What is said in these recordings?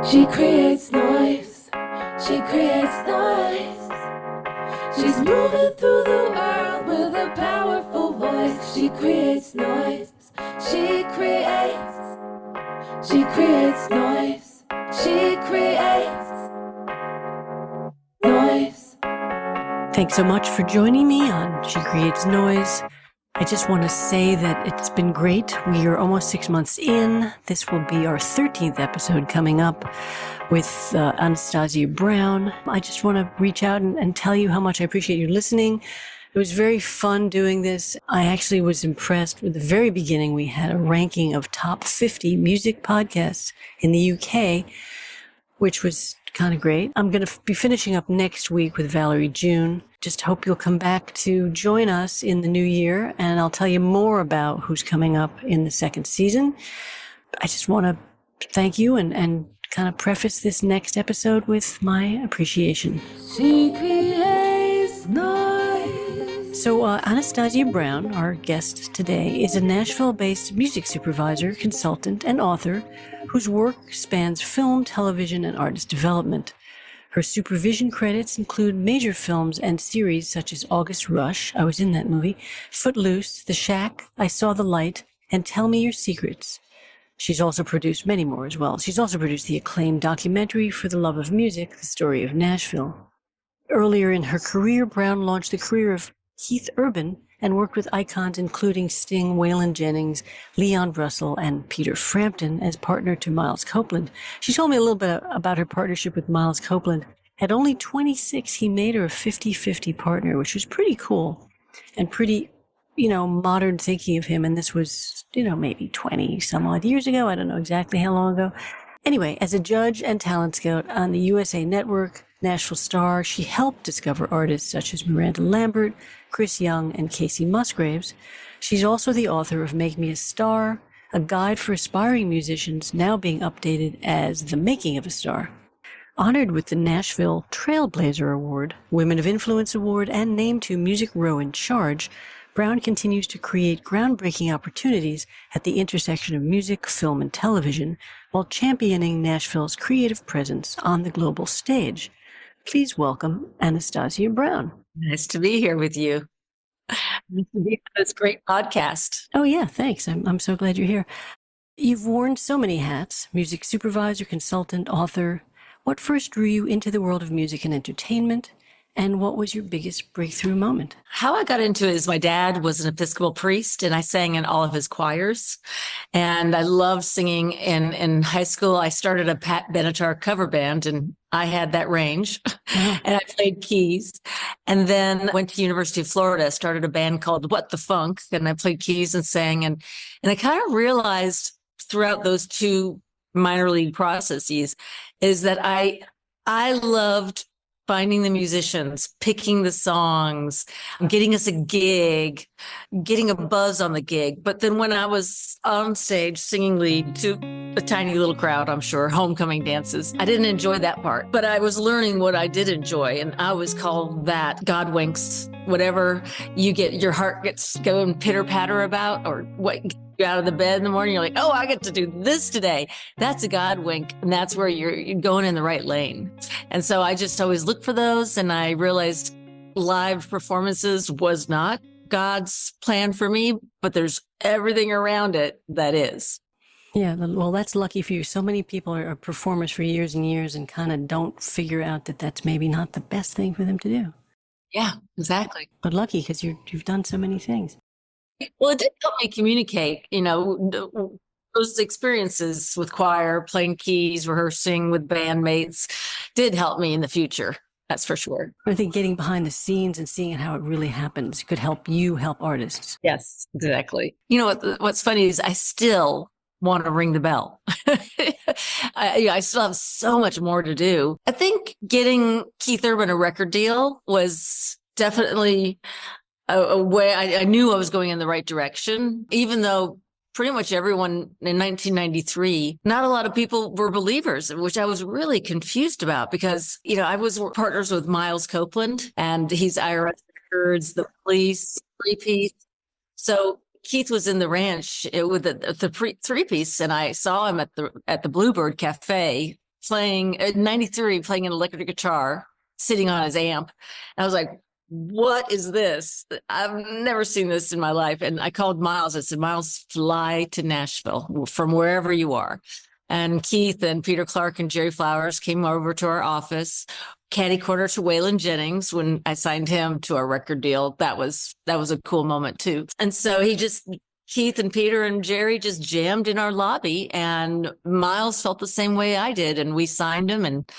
She creates noise. She creates noise. She's moving through the world with a powerful voice. She creates noise. She creates. She creates noise. She creates noise. Thanks so much for joining me on She Creates Noise. I just want to say that it's been great. We are almost 6 months in. This will be our 13th episode coming up with Anastasia Brown. I just want to reach out and tell you how much I appreciate you listening. It was very fun doing this. I actually was impressed with the very beginning. We had a ranking of top 50 music podcasts in the UK, which was kind of great. I'm going to be finishing up next week with Valerie June. Just hope you'll come back to join us in the new year, and I'll tell you more about who's coming up in the second season. I just want to thank you and kind of preface this next episode with my appreciation. She creates noise. So Anastasia Brown, our guest today, is a Nashville-based music supervisor, consultant, and author whose work spans film, television, and artist development. Her supervision credits include major films and series such as August Rush, I was in that movie, Footloose, The Shack, I Saw the Light, and Tell Me Your Secrets. She's also produced many more as well. She's also produced the acclaimed documentary For the Love of Music, The Story of Nashville. Earlier in her career, Brown launched the career of Keith Urban and worked with icons including Sting, Waylon Jennings, Leon Russell, and Peter Frampton as partner to Miles Copeland. She told me a little bit about her partnership with Miles Copeland. At only 26, he made her a 50-50 partner, which was pretty cool and pretty, modern thinking of him. And this was, maybe 20 some odd years ago. I don't know exactly how long ago. Anyway, as a judge and talent scout on the USA Network, Nashville Star, she helped discover artists such as Miranda Lambert, Chris Young, and Casey Musgraves. She's also the author of Make Me a Star, a guide for aspiring musicians now being updated as The Making of a Star. Honored with the Nashville Trailblazer Award, Women of Influence Award, and named to Music Row in Charge, Brown continues to create groundbreaking opportunities at the intersection of music, film, and television, while championing Nashville's creative presence on the global stage. Please welcome Anastasia Brown. Nice to be here with you. Nice to be on this great podcast. Oh, yeah, thanks. I'm so glad you're here. You've worn so many hats: music supervisor, consultant, author. What first drew you into the world of music and entertainment? And what was your biggest breakthrough moment? How I got into it is my dad was an Episcopal priest, and I sang in all of his choirs. And I loved singing. In high school, I started a Pat Benatar cover band, and I had that range. Wow. And I played keys. And then went to University of Florida, started a band called What the Funk, and I played keys and sang. And I kind of realized throughout those two minor league processes is that I loved finding the musicians, picking the songs, getting us a gig, getting a buzz on the gig. But then when I was on stage singing lead to a tiny little crowd, I'm sure, homecoming dances, I didn't enjoy that part. But I was learning what I did enjoy. And I always call that God winks. Whatever you get, your heart gets going pitter patter about, or what you out of the bed in the morning, you're like, oh, I get to do this today. That's a God wink. And that's where you're going in the right lane. And so I just always look for those. And I realized live performances was not God's plan for me, but there's everything around it that is. Yeah, well, that's lucky for you. So many people are performers for years and years and kind of don't figure out that that's maybe not the best thing for them to do. Yeah, exactly. But lucky because you've done so many things. Well, it did help me communicate, those experiences with choir, playing keys, rehearsing with bandmates did help me in the future. That's for sure. I think getting behind the scenes and seeing how it really happens could help you help artists. Yes, exactly. What's funny is I still want to ring the bell. I still have so much more to do. I think getting Keith Urban a record deal was definitely a way I knew I was going in the right direction, even though pretty much everyone in 1993, not a lot of people were believers, which I was really confused about because, I was partners with Miles Copeland, and he's IRS Records, The Police, three-piece. So Keith was in the ranch with the three-piece, and I saw him at the Bluebird Cafe playing in 93, playing an electric guitar, sitting on his amp. And I was like, what is this? I've never seen this in my life. And I called Miles. I said, Miles, fly to Nashville from wherever you are. And Keith and Peter Clark and Jerry Flowers came over to our office, catty corner to Waylon Jennings when I signed him to our record deal. That was a cool moment too. And so Keith and Peter and Jerry just jammed in our lobby, and Miles felt the same way I did. And we signed him and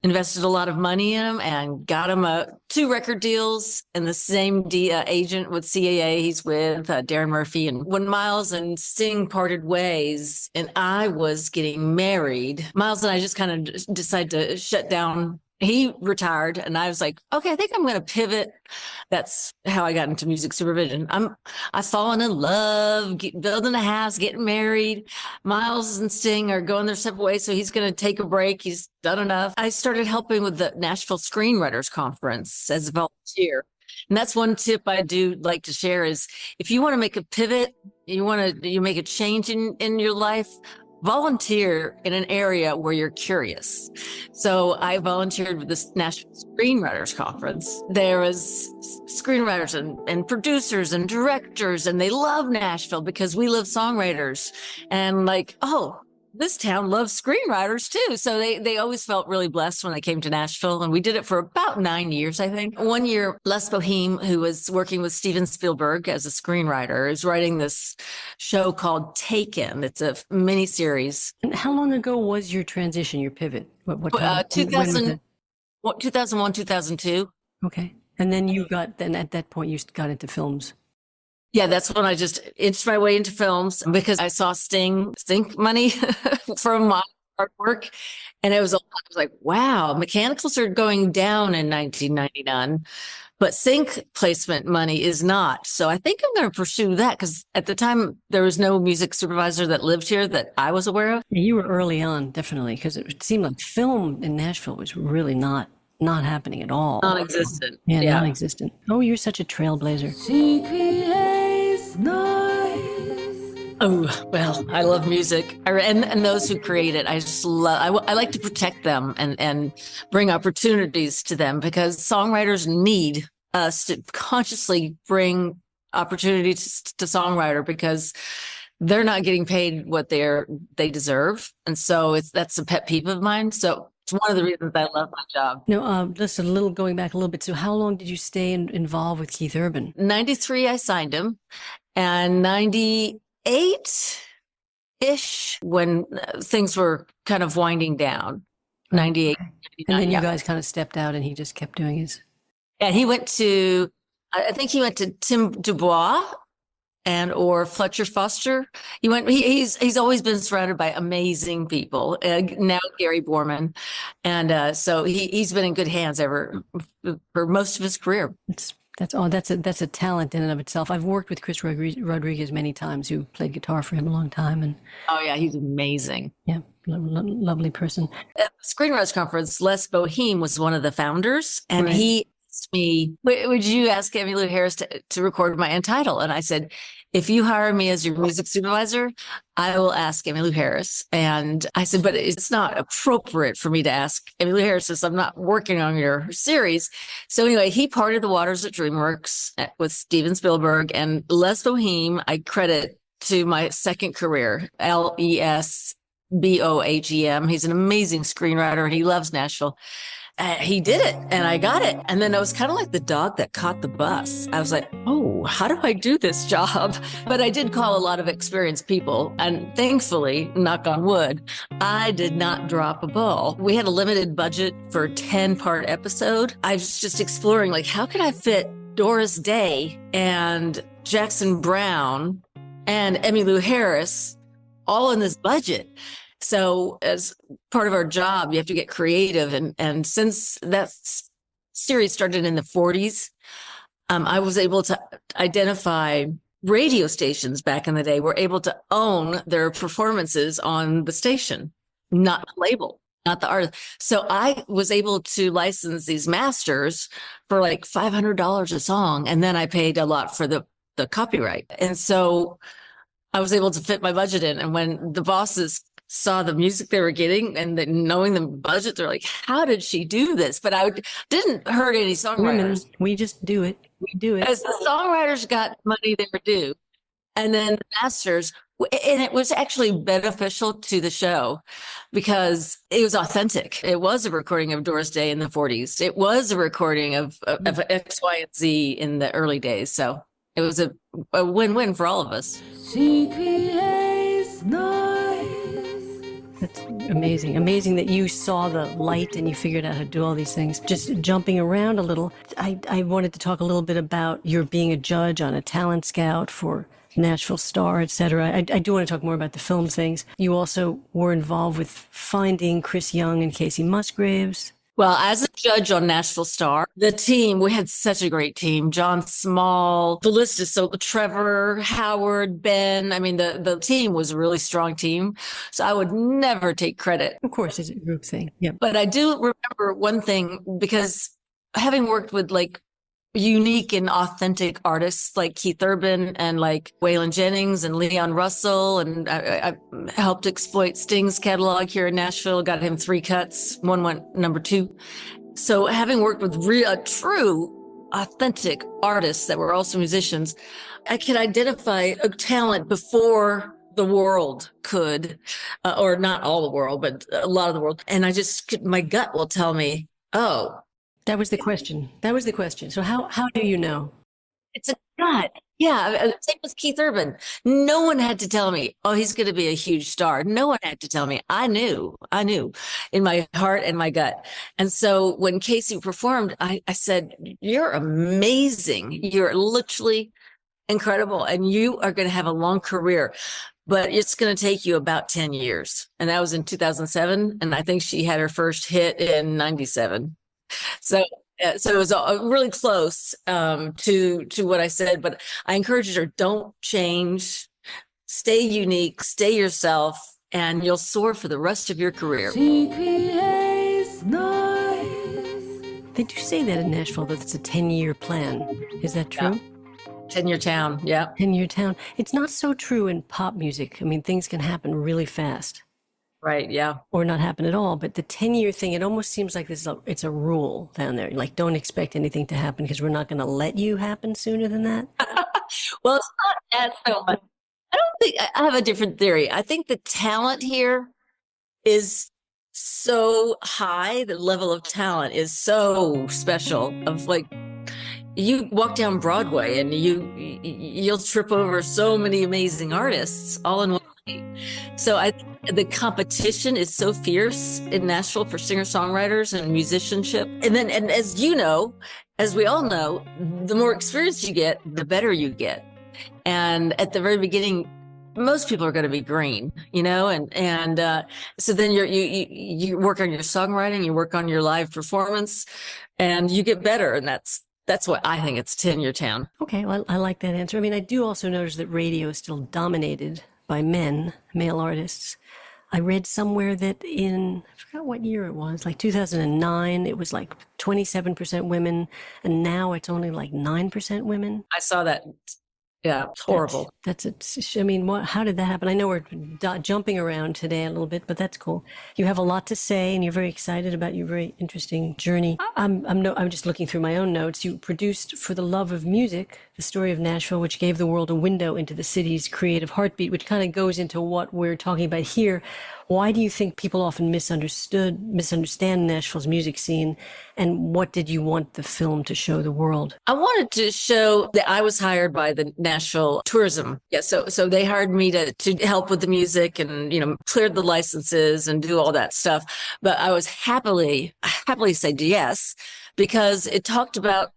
invested a lot of money in him and got him 2 record deals and the same agent with CAA he's with, Darren Murphy. And when Miles and Sting parted ways and I was getting married, Miles and I just kind of decided to shut down. He retired and I was like, okay, I think I'm going to pivot. That's how I got into music supervision. I've fallen in love, building a house, getting married. Miles and Sting are going their separate ways. So he's going to take a break. He's done enough. I started helping with the Nashville Screenwriters Conference as a volunteer. And that's one tip I do like to share is if you want to make a pivot, you make a change in your life, volunteer in an area where you're curious. So I volunteered with this Nashville Screenwriters Conference. There was screenwriters and producers and directors, and they love Nashville because we love songwriters. And like, oh, this town loves screenwriters too. So they always felt really blessed when they came to Nashville. And we did it for about 9 years, I think. One year, Les Boheme, who was working with Steven Spielberg as a screenwriter, is writing this show called Taken. It's a mini series. And how long ago was your transition, your pivot? What 2001, 2002. Okay. And then at that point, you got into films. Yeah, that's when I just inched my way into films because I saw Sting money from my hard work. And I was like, wow, mechanicals are going down in 1999, but sync placement money is not. So I think I'm going to pursue that because at the time there was no music supervisor that lived here that I was aware of. You were early on, definitely, because it seemed like film in Nashville was really not happening at all. Non-existent. Yeah, non-existent. Oh, you're such a trailblazer. She creates noise. Oh, well, I love music. And those who create it, I just love, I like to protect them and bring opportunities to them because songwriters need us to consciously bring opportunities to songwriter because they're not getting paid what they deserve. And so that's a pet peeve of mine. So it's one of the reasons I love my job. No, just going back a little bit. So how long did you stay involved with Keith Urban? 93, I signed him. And 98-ish, when things were kind of winding down. 98. Okay. And then you guys kind of stepped out and he just kept doing his. Yeah, I think he went to Tim Dubois or Fletcher Foster. He's always been surrounded by amazing people. Now Gary Borman, and so he's been in good hands for most of his career. That's a talent in and of itself. I've worked with Chris Rodriguez many times, who played guitar for him a long time, and oh yeah, he's amazing. Yeah, lovely person. At the Screenwriters Conference, Les Boheme was one of the founders, and Right. he asked me, would you ask Emmylou Harris to record my end title? And I said, if you hire me as your music supervisor, I will ask Emmylou Harris. And I said, but it's not appropriate for me to ask Emmylou Harris since I'm not working on your series. So anyway, he parted the waters at DreamWorks with Steven Spielberg, and Les Boheme I credit to my second career, LESBOHEM. He's an amazing screenwriter and he loves Nashville. He did it and I got it. And then I was kind of like the dog that caught the bus. I was like, oh, how do I do this job? But I did call a lot of experienced people. And thankfully, knock on wood, I did not drop a ball. We had a limited budget for a 10-part episode. I was just exploring, like, how can I fit Doris Day and Jackson Brown and Emmylou Harris all in this budget? So as part of our job, you have to get creative. And since that series started in the 40s, I was able to identify radio stations back in the day were able to own their performances on the station, not the label, not the artist. So I was able to license these masters for like $500 a song. And then I paid a lot for the copyright. And so I was able to fit my budget in. And when the bosses saw the music they were getting and then knowing the budget, they're like, how did she do this? But I didn't hurt any Women, songwriters. we just do it. We do it. As the songwriters got money they were due, and then the masters, and it was actually beneficial to the show because it was authentic. It was a recording of Doris Day in the 40s. It was a recording of X, Y, and Z in the early days. So it was a win-win for all of us. She creates noise. That's amazing. Amazing that you saw the light and you figured out how to do all these things. Just jumping around a little, I wanted to talk a little bit about your being a judge on a talent scout for Nashville Star, etc. I do want to talk more about the film things. You also were involved with finding Chris Young and Casey Musgraves. Well, as a judge on Nashville Star, the team, we had such a great team. John Small, the list is so Trevor, Howard, Ben. I mean, the team was a really strong team. So I would never take credit. Of course, it's a group thing. Yeah. But I do remember one thing, because having worked with like unique and authentic artists like Keith Urban and like Waylon Jennings and Leon Russell. And I helped exploit Sting's catalog here in Nashville, got him 3 cuts. One went number 2. So having worked with real, true, authentic artists that were also musicians, I could identify a talent before the world could, or not all the world, but a lot of the world. And my gut will tell me, oh, that was the question. So how do you know? it's a gut. Yeah. Same with Keith Urban. No one had to tell me, oh, he's going to be a huge star. No one had to tell me. I knew in my heart and my gut. And so when Casey performed, I said, you're amazing. You're literally incredible. And you are going to have a long career, but it's going to take you about 10 years. And that was in 2007. And I think she had her first hit in 97. So it was really close to what I said, but I encouraged her, don't change, stay unique, stay yourself, and you'll soar for the rest of your career. She creates noise. They do say that in Nashville, that it's a 10-year plan. Is that true? Yeah. 10-year town, yeah. 10-year town. It's not so true in pop music. I mean, things can happen really fast. Right, yeah. Or not happen at all. But the 10-year thing, it almost seems like it's a rule down there. Like, don't expect anything to happen because we're not going to let you happen sooner than that. Well, it's not that so much. I don't think I have a different theory. I think the talent here is so high. The level of talent is so special. Of like, you walk down Broadway and you'll trip over so many amazing artists all in one night. So the competition is so fierce in Nashville for singer-songwriters and musicianship. And as you know, as we all know, the more experience you get, the better you get. And at the very beginning, most people are going to be green, and so then you work on your songwriting, you work on your live performance, and you get better. And that's what I think. It's 10-year town. Okay, well, I like that answer. I mean, I do also notice that radio is still dominated by male artists. I read somewhere that I forgot what year it was, like 2009, it was like 27% women, and now it's only like 9% women. I saw that. Yeah, it's horrible. I mean, how did that happen? I know we're jumping around today a little bit, but that's cool. You have a lot to say, and you're very excited about your very interesting journey. I'm just looking through my own notes. You produced For the Love of Music, the story of Nashville, which gave the world a window into the city's creative heartbeat, which kind of goes into what we're talking about here. Why do you think people often misunderstand Nashville's music scene? And what did you want the film to show the world? I wanted to show that I was hired by the Nashville tourism. Yeah. So they hired me to help with the music and, cleared the licenses and do all that stuff. But I was happily said yes, because it talked about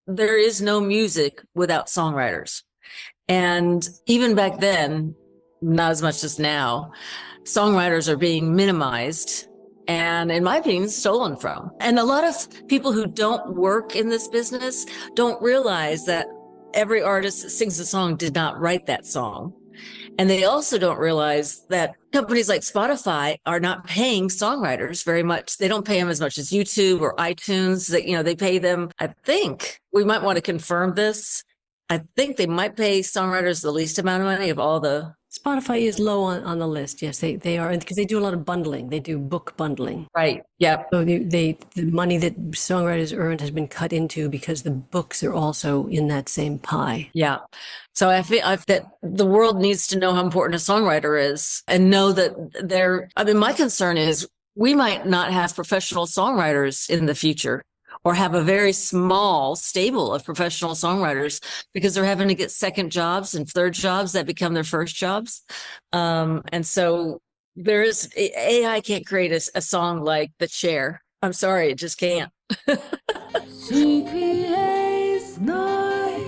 there is no music without songwriters. And even back then, not as much as now, songwriters are being minimized and, in my opinion, stolen from. And a lot of people who don't work in this business don't realize that every artist that sings a song did not write that song. And they also don't realize that companies like Spotify are not paying songwriters very much. They don't pay them as much as YouTube or iTunes. They pay them, I think, we might want to confirm this, I think they might pay songwriters the least amount of money of all the Spotify is low on the list. Yes, they are, because they do a lot of bundling. They do book bundling. Right. Yep. So the money that songwriters earned has been cut into because the books are also in that same pie. Yeah. So I feel that the world needs to know how important a songwriter is and know that my concern is we might not have professional songwriters in the future, or have a very small stable of professional songwriters because they're having to get second jobs and third jobs that become their first jobs. And so AI can't create a song like The Chair. I'm sorry, it just can't. She creates noise.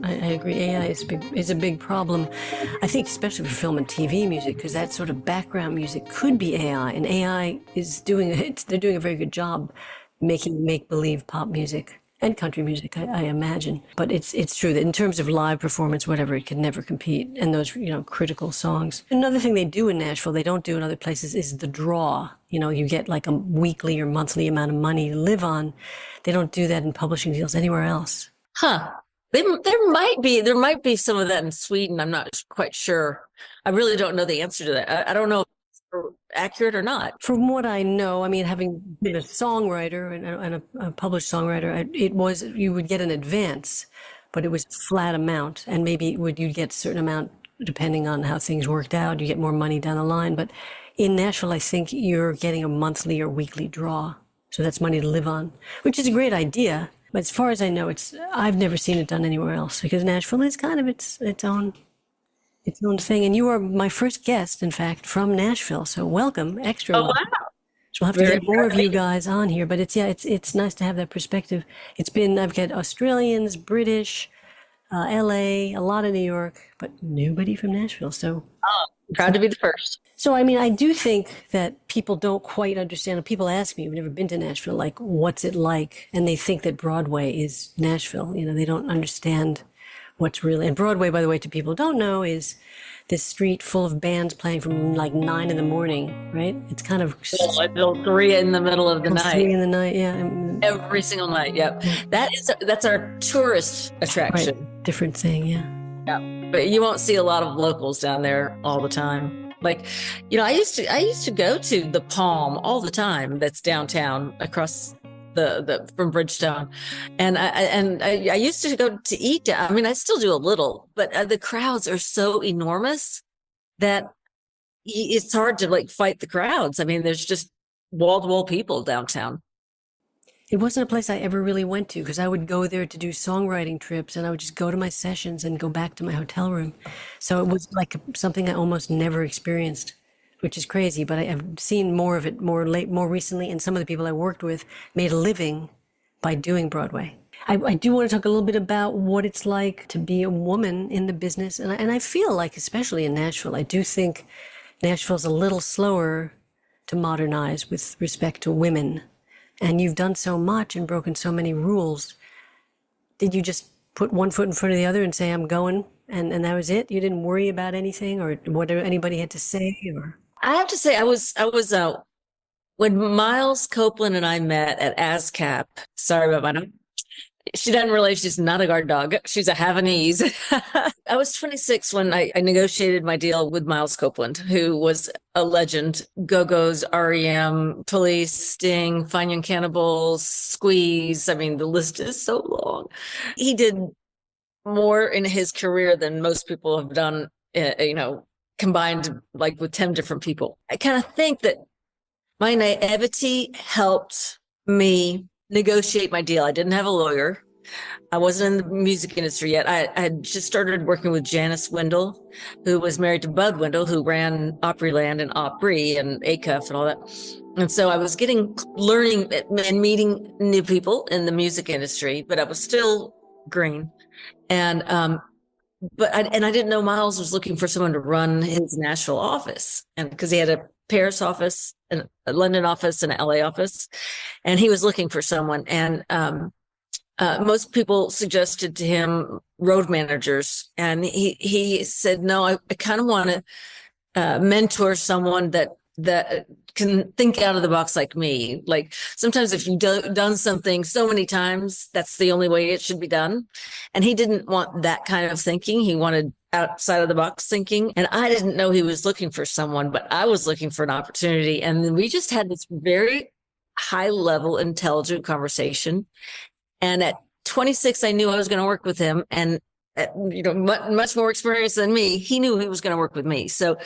I agree. AI is a big problem. I think especially for film and TV music, because that sort of background music could be AI, and AI is they're doing a very good job making make-believe pop music and country music, I imagine. But it's true that in terms of live performance, whatever, it can never compete. And those, critical songs. Another thing they do in Nashville, they don't do in other places, is the draw. You get like a weekly or monthly amount of money to live on. They don't do that in publishing deals anywhere else. Huh. There might be some of that in Sweden. I'm not quite sure. I really don't know the answer to that. I don't know if it's accurate or not. From what I know, having been a songwriter and a published songwriter, you would get an advance, but it was a flat amount, and maybe you'd get a certain amount depending on how things worked out. You get more money down the line, but in Nashville, I think you're getting a monthly or weekly draw, so that's money to live on, which is a great idea. But as far as I know, I've never seen it done anywhere else, because Nashville is kind of its own thing. And you are my first guest, in fact, from Nashville. So welcome, extra. Oh, welcome. wow. So we'll have to get more of you guys on here. But it's nice to have that perspective. I've got Australians, British, LA, a lot of New York, but nobody from Nashville. So Proud to be the first. So, I do think that people don't quite understand. People ask me, who've never been to Nashville, like, what's it like? And they think that Broadway is Nashville. They don't understand what's really. And Broadway, by the way, to people who don't know, is this street full of bands playing from like 9 in the morning, right? It's kind of. Till 3 in the middle of the night. 3 in the night, yeah. Every single night, yep. That's our tourist attraction. Right. Different thing, yeah. Yeah, but you won't see a lot of locals down there all the time. Like, I used to go to the Palm all the time. That's downtown across the from Bridgetown, and I used to go to eat. I still do a little, but the crowds are so enormous that it's hard to fight the crowds. There's just wall to wall people downtown. It wasn't a place I ever really went to, because I would go there to do songwriting trips, and I would just go to my sessions and go back to my hotel room. So it was like something I almost never experienced, which is crazy. But I've seen more of it more recently, and some of the people I worked with made a living by doing Broadway. I do want to talk a little bit about what it's like to be a woman in the business. And I feel like, especially in Nashville, I do think Nashville's a little slower to modernize with respect to women. And you've done so much and broken so many rules. Did you just put one foot in front of the other and say, I'm going, and that was it? You didn't worry about anything or what anybody had to say? Or I have to say, I was when Miles Copeland and I met at ASCAP. Sorry about my name. She doesn't realize she's not a guard dog. She's a Havanese. I was 26 when I negotiated my deal with Miles Copeland, who was a legend. Go-Go's, REM, Police, Sting, Fine Young Cannibals, Squeeze. The list is so long. He did more in his career than most people have done, combined with 10 different people. I kind of think that my naivety helped me negotiate my deal. I didn't have a lawyer. I wasn't in the music industry yet. I had just started working with Janice Wendell, who was married to Bud Wendell, who ran Opryland and Opry and ACUF and all that. And so I was learning and meeting new people in the music industry, but I was still green. And I didn't know Miles was looking for someone to run his Nashville office, and because he had a Paris office, a London office, and an LA office, and he was looking for someone. And most people suggested to him road managers, and he said, "No, I kind of want to mentor someone that can think out of the box like me. Like sometimes if you've done something so many times, that's the only way it should be done. And he didn't want that kind of thinking. He wanted outside of the box thinking. And I didn't know he was looking for someone, but I was looking for an opportunity. And then we just had this very high level, intelligent conversation. And at 26, I knew I was going to work with him. And much more experience than me, he knew he was going to work with me. So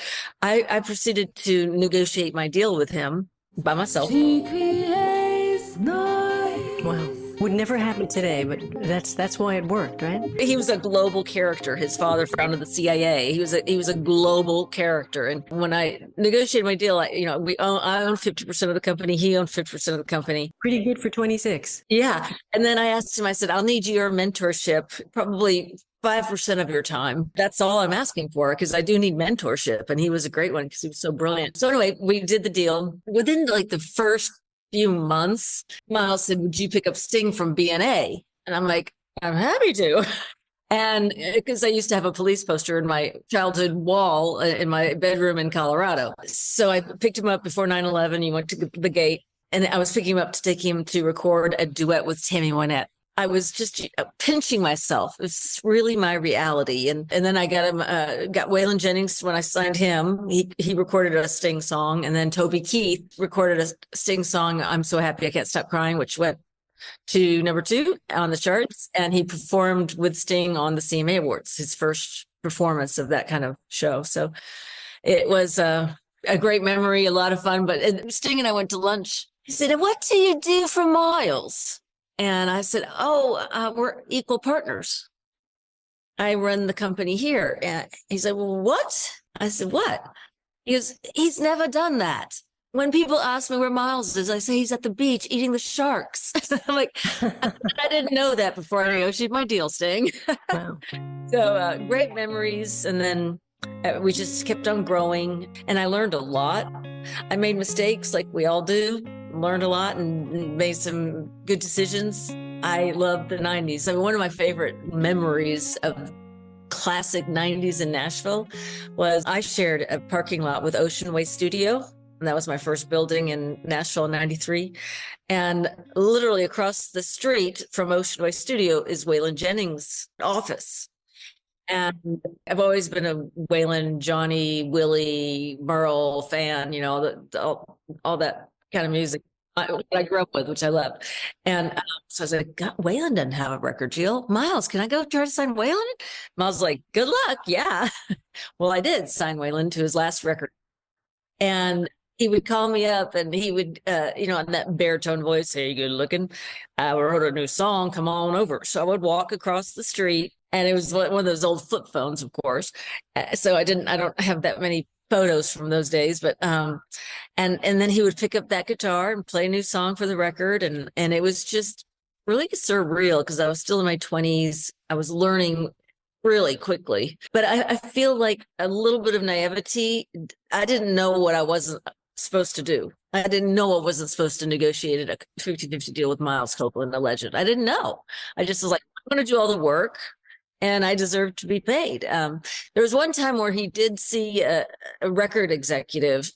I proceeded to negotiate my deal with him by myself. She creates noise. Wow. Would never happen today, but that's why it worked, right? He was a global character. His father founded the CIA. He was a global character. And when I negotiated my deal, I own 50% of the company. He owned 50% of the company. Pretty good for 26. Yeah. And then I asked him, I said, I'll need your mentorship, probably 5% of your time. That's all I'm asking for, because I do need mentorship. And he was a great one because he was so brilliant. So anyway, we did the deal. Within like the first few months, Miles said, would you pick up Sting from BNA? And I'm like, I'm happy to. And because I used to have a police poster in my childhood wall in my bedroom in Colorado. So I picked him up before 9/11. He went to the gate, and I was picking him up to take him to record a duet with Tammy Wynette. I was just pinching myself. It's really my reality. And then I got Waylon Jennings when I signed him. He recorded a Sting song. And then Toby Keith recorded a Sting song, I'm So Happy I Can't Stop Crying, which went to number 2 on the charts. And he performed with Sting on the CMA Awards, his first performance of that kind of show. So it was a great memory, a lot of fun. But Sting and I went to lunch. He said, what do you do for Miles? And I said, we're equal partners. I run the company here. And he said, well, what? I said, what? He goes, he's never done that. When people ask me where Miles is, I say he's at the beach eating the sharks. I'm like, I didn't know that before I negotiated my deal, Sting. Wow. So great memories. And then we just kept on growing. And I learned a lot. I made mistakes like we all do. Learned a lot and made some good decisions. I love the 90s. I mean, one of my favorite memories of classic 90s in Nashville was I shared a parking lot with Ocean Way Studio. And that was my first building in Nashville in 93. And literally across the street from Ocean Way Studio is Waylon Jennings' office. And I've always been a Waylon, Johnny, Willie, Merle fan, all that kind of music I grew up with, which I love. And so I was like, God, Waylon doesn't have a record deal. Miles, can I go try to sign Waylon? Miles was like, good luck. Yeah. Well, I did sign Waylon to his last record. And he would call me up and he would, in that baritone voice, hey, you good looking? I wrote a new song. Come on over. So I would walk across the street, and it was one of those old flip phones, of course. So I don't have that many photos from those days, but and then he would pick up that guitar and play a new song for the record, and it was just really surreal because I was still in my 20s. I was learning really quickly, but I feel like a little bit of naivety. I didn't know what I wasn't supposed to do. I didn't know I wasn't supposed to negotiate a 50-50 deal with Miles Copeland, a legend. I didn't know. I just was like, I'm going to do all the work, and I deserve to be paid. There was one time where he did see a record executive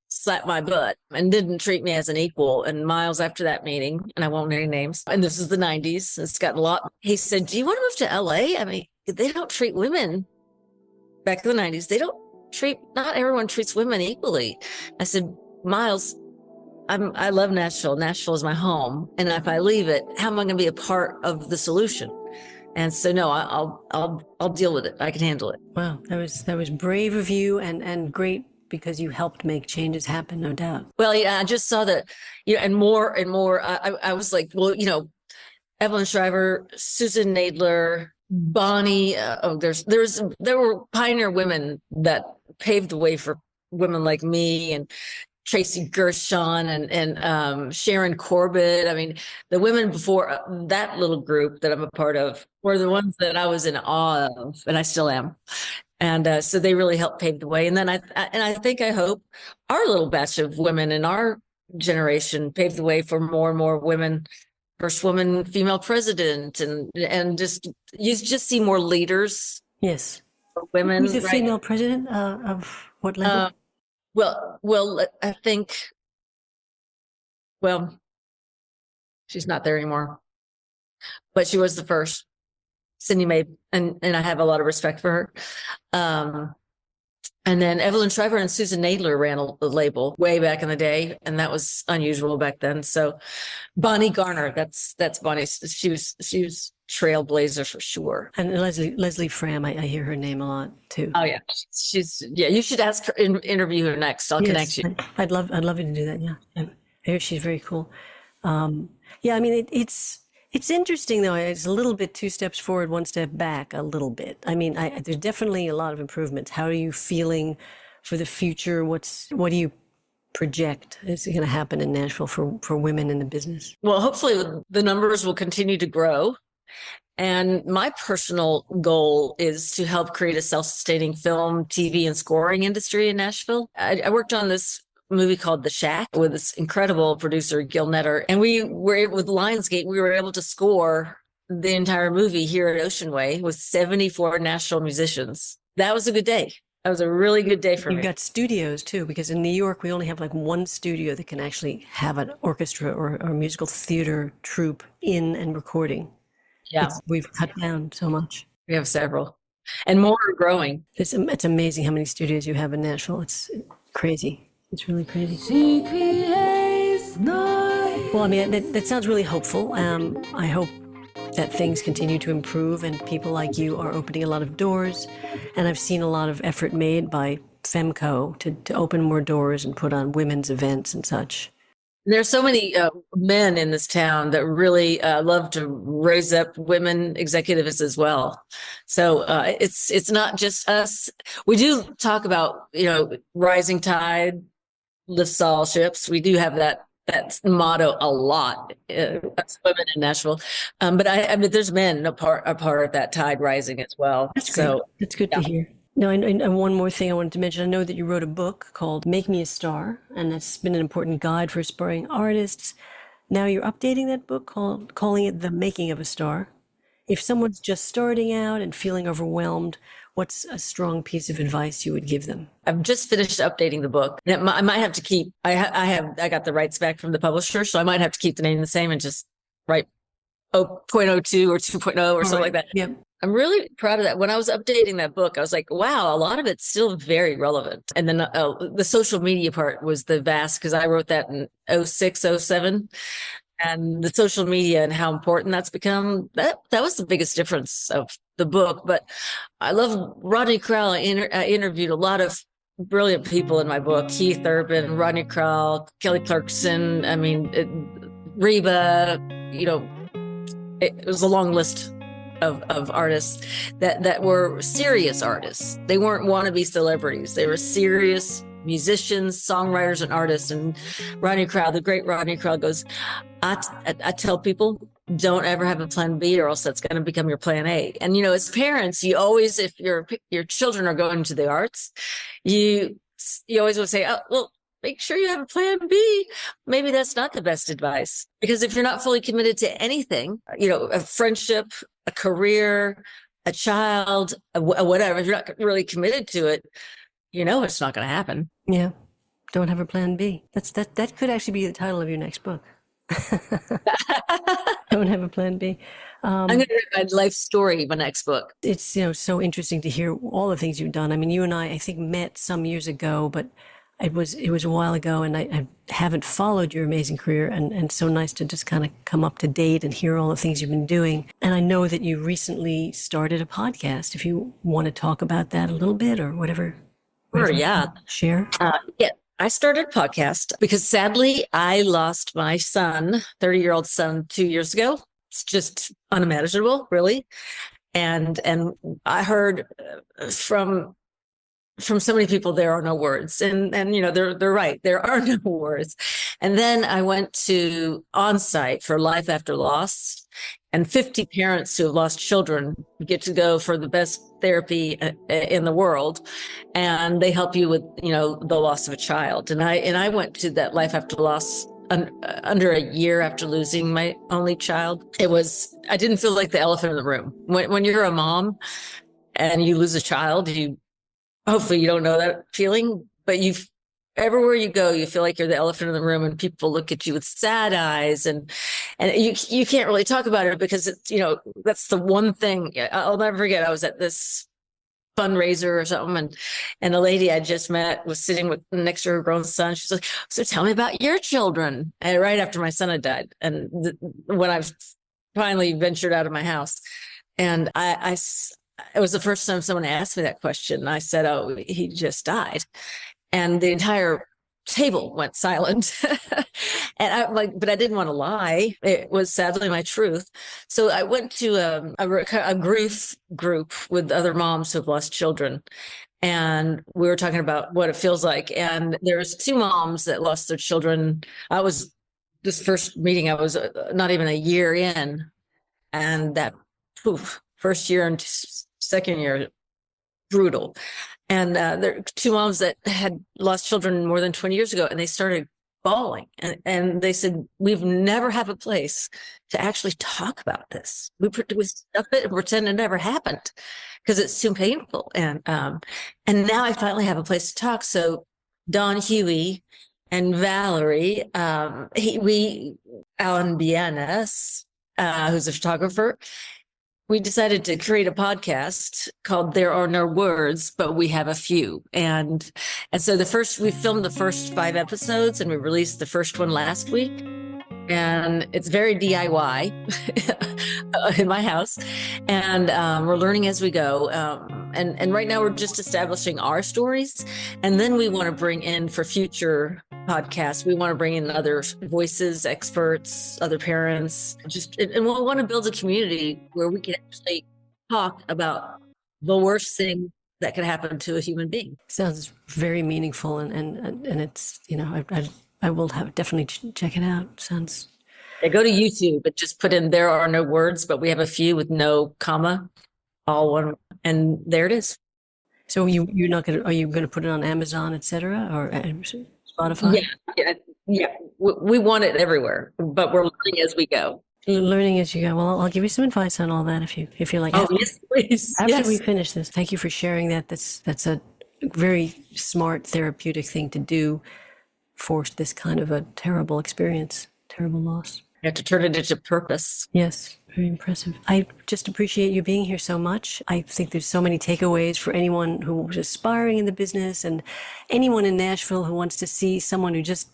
slap my butt and didn't treat me as an equal. And Miles, after that meeting, and I won't name names, and this is the 90s, it's gotten a lot. He said, do you want to move to LA? I mean, they don't treat women back in the 90s. Not everyone treats women equally. I said, Miles, I love Nashville. Nashville is my home. And if I leave it, how am I going to be a part of the solution? And so, no, I'll deal with it. I can handle it. Wow, that was brave of you and great because you helped make changes happen, no doubt. Well, yeah, I just saw that, and more. I was like, well, Evelyn Shriver, Susan Nadler, Bonnie. There were pioneer women that paved the way for women like me, and Tracy Gershon and Sharon Corbett. I mean, the women before that little group that I'm a part of were the ones that I was in awe of, and I still am. And so they really helped pave the way. And then I hope our little batch of women in our generation paved the way for more and more women, first woman, female president, and you just see more leaders. Yes. Women. Who's the female president of what level? Well, I think Well, she's not there anymore, but she was the first. Cindy Mae, and I have a lot of respect for her. And then Evelyn Shriver and Susan Nadler ran the label way back in the day, and that was unusual back then. So Bonnie Garner, that's Bonnie. She was trailblazer for sure. And Leslie Fram, I hear her name a lot too. Oh yeah, she's you should ask her, interview her next. I'll connect you. I'd love you to do that. Yeah, I hear she's very cool. Yeah, I mean it's interesting though. It's a little bit 2 steps forward, 1 step back, a little bit. I mean, there's definitely a lot of improvements. How are you feeling for the future? What do you project is going to happen in Nashville for women in the business? Well, hopefully the numbers will continue to grow. And my personal goal is to help create a self-sustaining film, TV, and scoring industry in Nashville. I worked on this movie called The Shack with this incredible producer, Gil Netter. And we were with Lionsgate, we were able to score the entire movie here at Ocean Way with 74 Nashville musicians. That was a good day. That was a really good day for me. You've got studios too, because in New York, we only have like one studio that can actually have an orchestra or a musical theater troupe in and recording. Yeah. We've cut down so much. We have several and more are growing. It's amazing how many studios you have in Nashville. It's crazy. It's really crazy. She creates noise. Well, I mean, that sounds really hopeful. I hope that things continue to improve and people like you are opening a lot of doors. And I've seen a lot of effort made by Femco to open more doors and put on women's events and such. There's so many men in this town that really love to raise up women executives as well. So it's not just us. We do talk about, rising tide lifts all ships. We do have that motto a lot as women in Nashville. But I mean, there's men a part of that tide rising as well. That's great. That's good to hear. No, and one more thing I wanted to mention. I know that you wrote a book called Make Me a Star, and that's been an important guide for aspiring artists. Now you're updating that book, calling it The Making of a Star. If someone's just starting out and feeling overwhelmed, what's a strong piece of advice you would give them? I've just finished updating the book. And I might have to keep, I got the rights back from the publisher, so I might have to keep the name the same and just write 0.02 or 2.0 or something like that. Yep. I'm really proud of that. When I was updating that book, I was like, wow, a lot of it's still very relevant. And then the social media part was the vast, because I wrote that in 06, 07. And the social media and how important that's become, that was the biggest difference of the book. But I love Rodney Crowell. I interviewed a lot of brilliant people in my book: Keith Urban, Rodney Crowell, Kelly Clarkson. I mean, Reba, it was a long list of artists that were serious artists. They weren't wannabe celebrities. They were serious musicians, songwriters, and artists. And Rodney Crowell, the great Rodney Crowell, goes, I tell people, don't ever have a plan B, or else that's going to become your plan A. And, as parents, you always, if your children are going to the arts, you always will say, oh, well, make sure you have a plan B. Maybe that's not the best advice, because if you're not fully committed to anything, a friendship, a career, a child, whatever, if you're not really committed to it, it's not going to happen. Yeah. Don't have a plan B. That could actually be the title of your next book. Don't have a plan B. I'm going to write my life story, my next book. It's, so interesting to hear all the things you've done. I mean, you and I think met some years ago, but it was a while ago, and I haven't followed your amazing career, and so nice to just kind of come up to date and hear all the things you've been doing. And I know that you recently started a podcast. If you want to talk about that a little bit or whatever. Sure, yeah. Share. Yeah. I started a podcast because sadly I lost my son, 30-year-old son, 2 years ago. It's just unimaginable, really. And I heard from so many people, there are no words. And they're right. There are no words. And then I went to on-site for Life After Loss, and 50 parents who have lost children get to go for the best therapy in the world. And they help you with, the loss of a child. And I went to that Life After Loss under a year after losing my only child. I didn't feel like the elephant in the room. When you're a mom and you lose a child, hopefully you don't know that feeling, but everywhere you go, you feel like you're the elephant in the room, and people look at you with sad eyes, and you can't really talk about it because it's, that's the one thing. I'll never forget. I was at this fundraiser or something, and a lady I just met was sitting next to her grown son. She's like, "So tell me about your children." And right after my son had died, and when I finally ventured out of my house, and it was the first time someone asked me that question. And I said, "Oh, he just died," and the entire table went silent. And I'm like, but I didn't want to lie. It was sadly my truth. So I went to a grief group with other moms who have lost children. And we were talking about what it feels like. And there was two moms that lost their children. This first meeting, I was not even a year in. And that first year and second year, brutal. And there are two moms that had lost children more than 20 years ago, and they started bawling. And they said, "We've never had a place to actually talk about this. We stuff it and pretend it never happened because it's too painful." And now I finally have a place to talk. So Don Huey and Valerie, Alan Bienes, who's a photographer, we decided to create a podcast called There Are No Words, But We Have a Few. And so we filmed the first 5 episodes, and we released the first one last week. And it's very DIY in my house. And we're learning as we go. And right now we're just establishing our stories. And then we want to bring in, for future podcasts, we want to bring in other voices, experts, other parents, and we want to build a community where we can actually talk about the worst thing that could happen to a human being. Sounds very meaningful, and it's, I will definitely check it out. Sounds. Yeah, go to YouTube, but just put in "There Are No Words, But We Have a Few" with no comma, all one, and there it is. So are you going to put it on Amazon, etc., or Spotify? Yeah. We want it everywhere, but we're learning as we go. Learning as you go. Well, I'll give you some advice on all that if you're like. Oh, yes, please. After we finish this, thank you for sharing that. That's a very smart therapeutic thing to do for this kind of a terrible experience, terrible loss. You have to turn it into purpose. Yes, very impressive. I just appreciate you being here so much. I think there's so many takeaways for anyone who's aspiring in the business, and anyone in Nashville who wants to see someone who just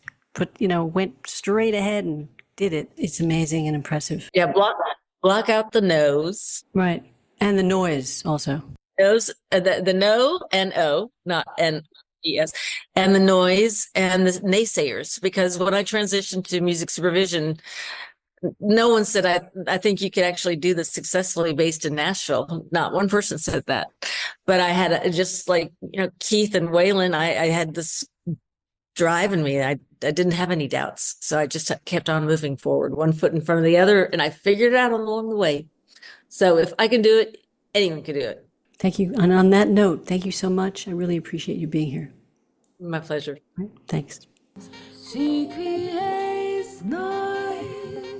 went straight ahead and did it. It's amazing and impressive. Yeah, block out the no's. Right. And the noise also. No's, the no and O, not N-E-S, and the noise and the naysayers. Because when I transitioned to music supervision, no one said, I think you could actually do this successfully based in Nashville. Not one person said that. But I had just like, Keith and Waylon, I had this drive in me. I didn't have any doubts. So I just kept on moving forward, one foot in front of the other. And I figured it out along the way. So if I can do it, anyone can do it. Thank you. And on that note, thank you so much. I really appreciate you being here. My pleasure. Right. Thanks. She creates noise.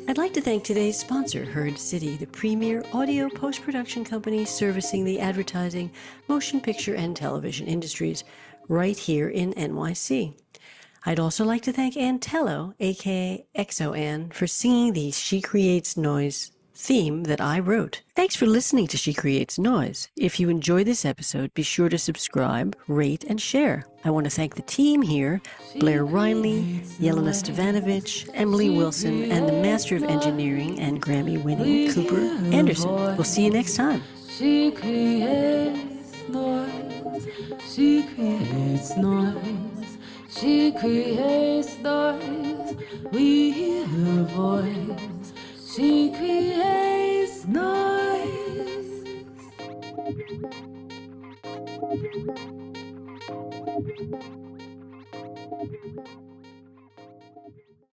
I'd like to thank today's sponsor, Herd City, the premier audio post-production company servicing the advertising, motion picture, and television industries right here in NYC. I'd also like to thank Ann Tello, aka XO Ann, for singing the She Creates Noise theme that I wrote. Thanks for listening to She Creates Noise. If you enjoyed this episode, be sure to subscribe, rate, and share. I want to thank the team here, Blair Reinley, Yelena Stavanovich, Emily Wilson, and the Master of Engineering and Grammy-winning Cooper Anderson. We'll see you next time. She creates noise. She creates noise. She creates noise. We hear her voice. She creates noise.